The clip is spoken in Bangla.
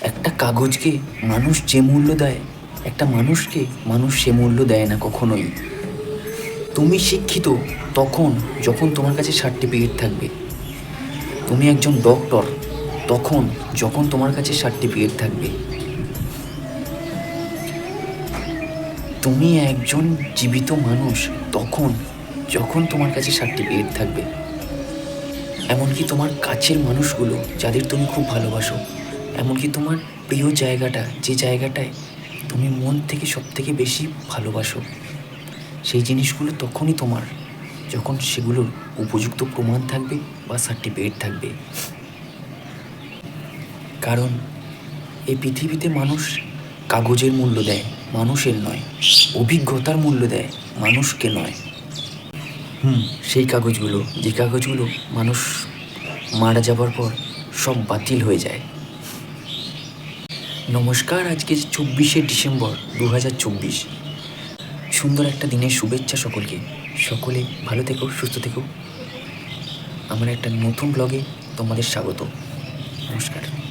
একটা কাগজকে মানুষ যে মূল্য দেয়, একটা মানুষকে মানুষ সে মূল্য দেয় না কখনোই। তুমি শিক্ষিত তখন যখন তোমার কাছে সার্টিফিকেট থাকবে। তুমি একজন ডক্টর তখন যখন তোমার কাছে সার্টিফিকেট থাকবে। তুমি একজন জীবিত মানুষ তখন যখন তোমার কাছে সার্টিফিকেট থাকবে। এমনকি তোমার কাছের মানুষগুলো যাদের তুমি খুব ভালোবাসো, এমনকি তোমার প্রিয় জায়গাটা, যে জায়গাটায় তুমি মন থেকে সবথেকে বেশি ভালোবাসো, সেই জিনিসগুলো তখনই তোমার যখন সেগুলোর উপযুক্ত প্রমাণ থাকবে বা সার্টিফিকেট থাকবে। কারণ এই পৃথিবীতে মানুষ কাগজের মূল্য দেয়, মানুষের নয়। অভিজ্ঞতার মূল্য দেয়, মানুষকে নয়। সেই কাগজগুলো, যে কাগজগুলো মানুষ মারা যাবার পর সব বাতিল হয়ে যায়। নমস্কার, আজকে 24শে ডিসেম্বর 2024। সুন্দর একটা দিনের শুভেচ্ছা সকলকে। সকলে ভালো থেকো, সুস্থ থেকো। আমার একটা নতুন ব্লগে তোমাদের স্বাগত। নমস্কার।